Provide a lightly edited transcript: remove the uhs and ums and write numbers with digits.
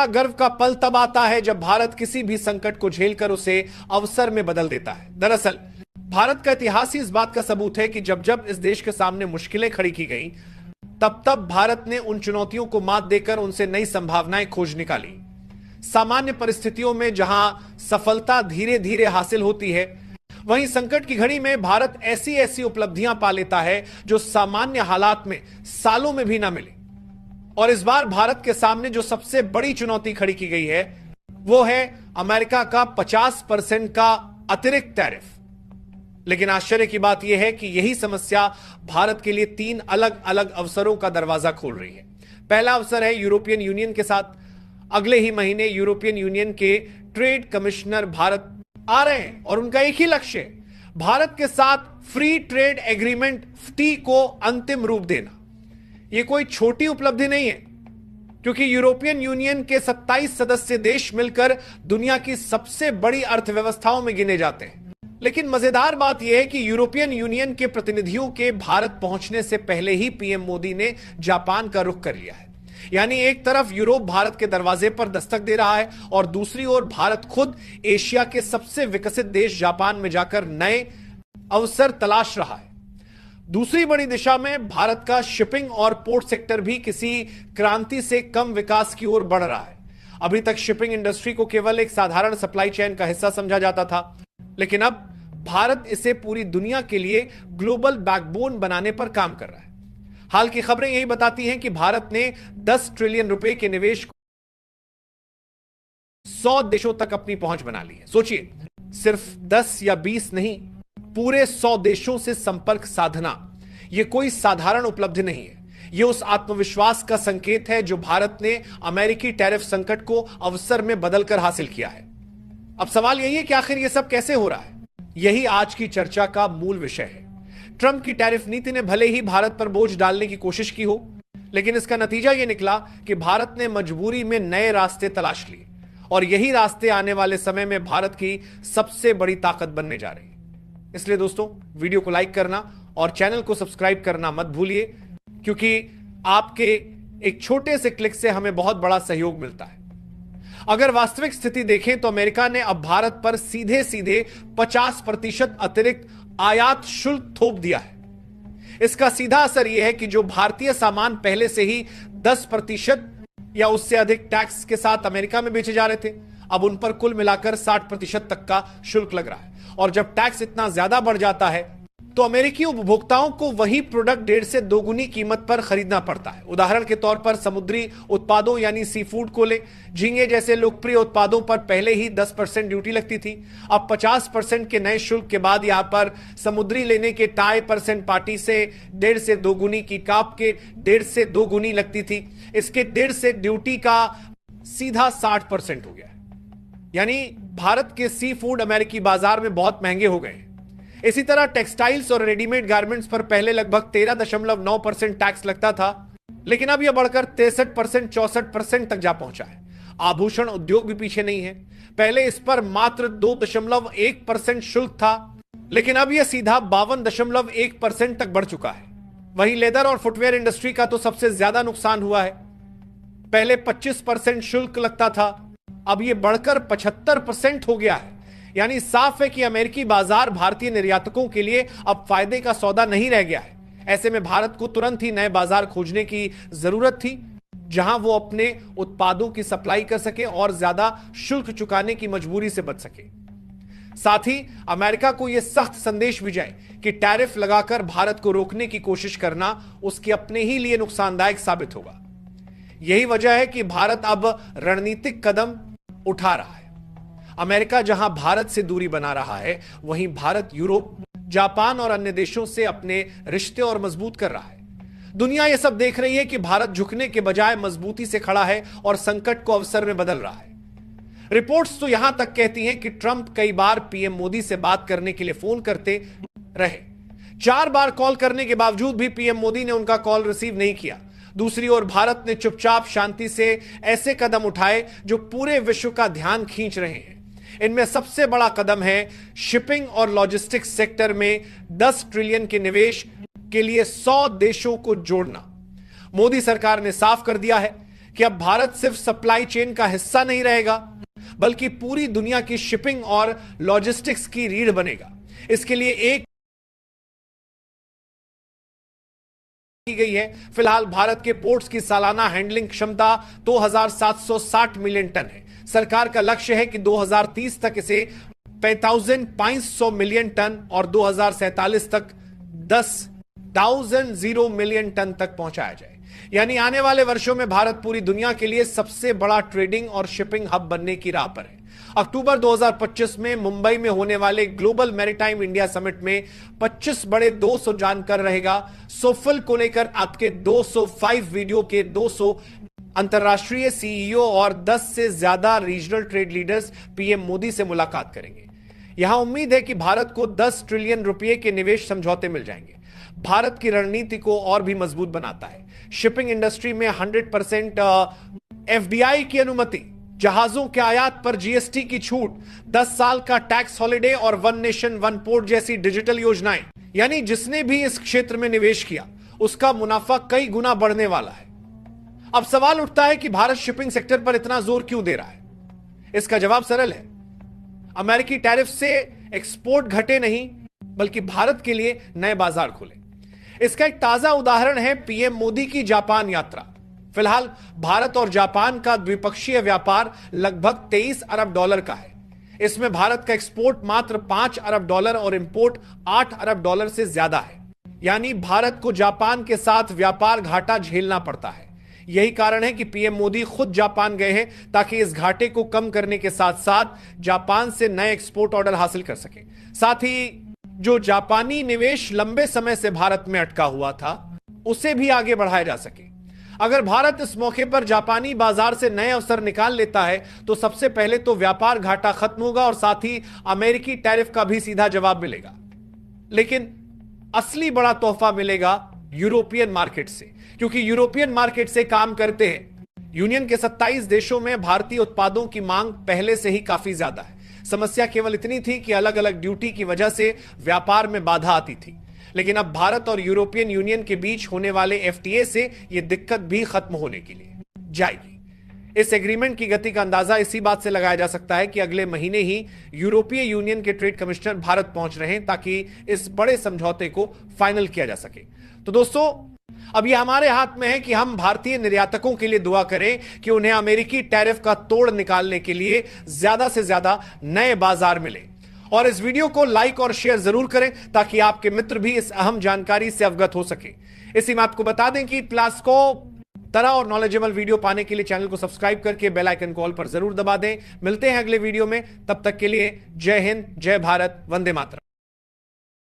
गर्व का पल तब आता है जब भारत किसी भी संकट को झेलकर उसे अवसर में बदल देता है। दरअसल भारत का इतिहास ही इस बात का सबूत है कि जब जब इस देश के सामने मुश्किलें खड़ी की गई, तब तब भारत ने उन चुनौतियों को मात देकर उनसे नई संभावनाएं खोज निकाली। सामान्य परिस्थितियों में जहां सफलता धीरे धीरे हासिल होती है, वहीं संकट की घड़ी में भारत ऐसी ऐसी उपलब्धियां पा लेता है जो सामान्य हालात में सालों में भी ना मिले। और इस बार भारत के सामने जो सबसे बड़ी चुनौती खड़ी की गई है, वो है अमेरिका का 50% का अतिरिक्त टैरिफ। लेकिन आश्चर्य की बात यह है कि यही समस्या भारत के लिए 3 अलग अलग अवसरों का दरवाजा खोल रही है। पहला अवसर है यूरोपियन यूनियन के साथ। अगले ही महीने यूरोपियन यूनियन के ट्रेड कमिश्नर भारत आ रहे हैं और उनका एक ही लक्ष्य है, भारत के साथ फ्री ट्रेड एग्रीमेंट FTA को अंतिम रूप देना। यह कोई छोटी उपलब्धि नहीं है, क्योंकि यूरोपियन यूनियन के 27 सदस्य देश मिलकर दुनिया की सबसे बड़ी अर्थव्यवस्थाओं में गिने जाते हैं। लेकिन मजेदार बात यह है कि यूरोपियन यूनियन के प्रतिनिधियों के भारत पहुंचने से पहले ही पीएम मोदी ने जापान का रुख कर लिया है। यानी एक तरफ यूरोप भारत के दरवाजे पर दस्तक दे रहा है और दूसरी ओर भारत खुद एशिया के सबसे विकसित देश जापान में जाकर नए अवसर तलाश रहा है। दूसरी बड़ी दिशा में भारत का शिपिंग और पोर्ट सेक्टर भी किसी क्रांति से कम विकास की ओर बढ़ रहा है। अभी तक शिपिंग इंडस्ट्री को केवल एक साधारण सप्लाई चेन का हिस्सा समझा जाता था, लेकिन अब भारत इसे पूरी दुनिया के लिए ग्लोबल बैकबोन बनाने पर काम कर रहा है। हाल की खबरें यही बताती हैं कि भारत ने 10 ट्रिलियन रुपए के निवेश को 100 देशों तक अपनी पहुंच बना ली है। सोचिए, सिर्फ 10 या 20 नहीं, पूरे 100 देशों से संपर्क साधना, यह कोई साधारण उपलब्धि नहीं है। यह उस आत्मविश्वास का संकेत है जो भारत ने अमेरिकी टैरिफ संकट को अवसर में बदलकर हासिल किया है। अब सवाल यही है कि आखिर यह सब कैसे हो रहा है। यही आज की चर्चा का मूल विषय है। ट्रंप की टैरिफ नीति ने भले ही भारत पर बोझ डालने की कोशिश की हो, लेकिन इसका नतीजा यह निकला कि भारत ने मजबूरी में नए रास्ते तलाश लिए और यही रास्ते आने वाले समय में भारत की सबसे बड़ी ताकत बनने जा रही है। इसलिए दोस्तों, वीडियो को लाइक करना और चैनल को सब्सक्राइब करना मत भूलिए, क्योंकि आपके एक छोटे से क्लिक से हमें बहुत बड़ा सहयोग मिलता है। अगर वास्तविक स्थिति देखें तो अमेरिका ने अब भारत पर सीधे सीधे 50% अतिरिक्त आयात शुल्क थोप दिया है। इसका सीधा असर यह है कि जो भारतीय सामान पहले से ही 10% या उससे अधिक टैक्स के साथ अमेरिका में बेचे जा रहे थे, अब उन पर कुल मिलाकर 60% तक का शुल्क लग रहा है। और जब टैक्स इतना ज्यादा बढ़ जाता है तो अमेरिकी उपभोक्ताओं को वही प्रोडक्ट 1.5 से 2 गुनी कीमत पर खरीदना पड़ता है। उदाहरण के तौर पर समुद्री उत्पादों यानी सी फूड को ले, झींगे जैसे लोकप्रिय उत्पादों पर पहले ही 10% ड्यूटी लगती थी। अब 50% के नए शुल्क के बाद यहां पर समुद्री लेने के टाई % पार्टी से 1.5 से 2 गुनी की काप के 1.5 से 2 गुनी लगती थी। इसके 1.5 से ड्यूटी का सीधा 60% हो गया है। यानी भारत के सी फूड अमेरिकी बाजार में बहुत महंगे हो गए। इसी तरह टेक्सटाइल्स और रेडीमेड गारमेंट्स पर पहले लगभग 13.9% टैक्स लगता था, लेकिन अब यह बढ़कर 63% 64% तक जा पहुंचा है। आभूषण उद्योग भी पीछे नहीं है। पहले इस पर मात्र 2.1% शुल्क था, लेकिन अब यह सीधा 52.1% तक बढ़ चुका है। वहीं लेदर और फुटवेयर इंडस्ट्री का तो सबसे ज्यादा नुकसान हुआ है। पहले 25% शुल्क लगता था, अब यह बढ़कर 75% हो गया है। यानी साफ है कि अमेरिकी बाजार भारतीय निर्यातकों के लिए अब फायदे का सौदा नहीं रह गया है। ऐसे में भारत को तुरंत ही नए बाजार खोजने की जरूरत थी, जहां वो अपने उत्पादों की सप्लाई कर सके और ज्यादा शुल्क चुकाने की मजबूरी से बच सके। साथ ही अमेरिका को यह सख्त संदेश भी जाए कि टैरिफ लगाकर भारत को रोकने की कोशिश करना उसके अपने ही लिए नुकसानदायक साबित होगा। यही वजह है कि भारत अब रणनीतिक कदम उठा रहा है। अमेरिका जहां भारत से दूरी बना रहा है, वहीं भारत यूरोप, जापान और अन्य देशों से अपने रिश्ते और मजबूत कर रहा है। दुनिया यह सब देख रही है कि भारत झुकने के बजाय मजबूती से खड़ा है और संकट को अवसर में बदल रहा है। रिपोर्ट्स तो यहां तक कहती हैं कि ट्रंप कई बार पीएम मोदी से बात करने के लिए फोन करते रहे। 4 बार कॉल करने के बावजूद भी पीएम मोदी ने उनका कॉल रिसीव नहीं किया। दूसरी ओर भारत ने चुपचाप शांति से ऐसे कदम उठाए जो पूरे विश्व का ध्यान खींच रहे हैं। इनमें सबसे बड़ा कदम है शिपिंग और लॉजिस्टिक्स सेक्टर में 10 ट्रिलियन के निवेश के लिए 100 देशों को जोड़ना। मोदी सरकार ने साफ कर दिया है कि अब भारत सिर्फ सप्लाई चेन का हिस्सा नहीं रहेगा, बल्कि पूरी दुनिया की शिपिंग और लॉजिस्टिक्स की रीढ़ बनेगा। इसके लिए एक की गई है। फिलहाल भारत के पोर्ट्स की सालाना हैंडलिंग क्षमता 2760 मिलियन टन है। सरकार का लक्ष्य है कि 2030 तक इसे 5500 मिलियन टन और 2047 तक 10,000 मिलियन टन तक पहुंचाया जाए। यानी आने वाले वर्षों में भारत पूरी दुनिया के लिए सबसे बड़ा ट्रेडिंग और शिपिंग हब बनने की राह पर है। अक्टूबर 2025 में मुंबई में होने वाले ग्लोबल मैरीटाइम इंडिया समिट में 25 बड़े 200 जानकर रहेगा। सोफल को लेकर आपके 205 वीडियो के 200 अंतरराष्ट्रीय सीईओ और 10 से ज्यादा regional trade leaders PM Modi से मुलाकात करेंगे। यहां उम्मीद है कि भारत को 10 ट्रिलियन रुपए के निवेश समझौते मिल जाएंगे। भारत की रणनीति को और भी मजबूत बनाता है। शिपिंग इंडस्ट्री में 100% एफडीआई की अनुमति, जहाजों के आयात पर जीएसटी की छूट, 10 साल का टैक्स हॉलिडे और वन नेशन वन पोर्ट जैसी डिजिटल योजनाएं, यानी जिसने भी इस क्षेत्र में निवेश किया उसका मुनाफा कई गुना बढ़ने वाला है। अब सवाल उठता है कि भारत शिपिंग सेक्टर पर इतना जोर क्यों दे रहा है? इसका जवाब सरल है। अमेरिकी टैरिफ से एक्सपोर्ट घटे नहीं, बल्कि भारत के लिए नए बाजार खुले। इसका एक ताजा उदाहरण है पीएम मोदी की जापान यात्रा। फिलहाल भारत और जापान का द्विपक्षीय व्यापार लगभग 23 अरब डॉलर का है। इसमें भारत का एक्सपोर्ट मात्र 5 अरब डॉलर और इंपोर्ट 8 अरब डॉलर से ज्यादा है। यानी भारत को जापान के साथ व्यापार घाटा झेलना पड़ता है। यही कारण है कि पीएम मोदी खुद जापान गए हैं, ताकि इस घाटे को कम करने के साथ साथ जापान से नए एक्सपोर्ट ऑर्डर हासिल कर सके। साथ ही जो जापानी निवेश लंबे समय से भारत में अटका हुआ था, उसे भी आगे बढ़ाया जा सके। अगर भारत इस मौके पर जापानी बाजार से नए अवसर निकाल लेता है तो सबसे पहले तो व्यापार घाटा खत्म होगा और साथ ही अमेरिकी टैरिफ का भी सीधा जवाब मिलेगा। लेकिन असली बड़ा तोहफा मिलेगा यूरोपियन मार्केट से, क्योंकि यूरोपियन मार्केट से काम करते हैं। यूनियन के 27 देशों में भारतीय उत्पादों की मांग पहले से ही काफी ज्यादा है। समस्या केवल इतनी थी कि अलग अलग ड्यूटी की वजह से व्यापार में बाधा आती थी। लेकिन अब भारत और यूरोपियन यूनियन के बीच होने वाले एफटीए से यह दिक्कत भी खत्म होने के लिए जाएगी। इस एग्रीमेंट की गति का अंदाजा इसी बात से लगाया जा सकता है कि अगले महीने ही यूरोपीय यूनियन के ट्रेड कमिश्नर भारत पहुंच रहे हैं, ताकि इस बड़े समझौते को फाइनल किया जा सके। तो दोस्तों, अब यह हमारे हाथ में है कि हम भारतीय निर्यातकों के लिए दुआ करें कि उन्हें अमेरिकी टैरिफ का तोड़ निकालने के लिए ज्यादा से ज्यादा नए बाजार मिले। और इस वीडियो को लाइक और शेयर जरूर करें, ताकि आपके मित्र भी इस अहम जानकारी से अवगत हो सके। इसी में आपको बता दें कि प्लास्को तरह और नॉलेजेबल वीडियो पाने के लिए चैनल को सब्सक्राइब करके बेल आइकन कॉल पर जरूर दबा दें। मिलते हैं अगले वीडियो में, तब तक के लिए जय हिंद, जय भारत, वंदे मातरम।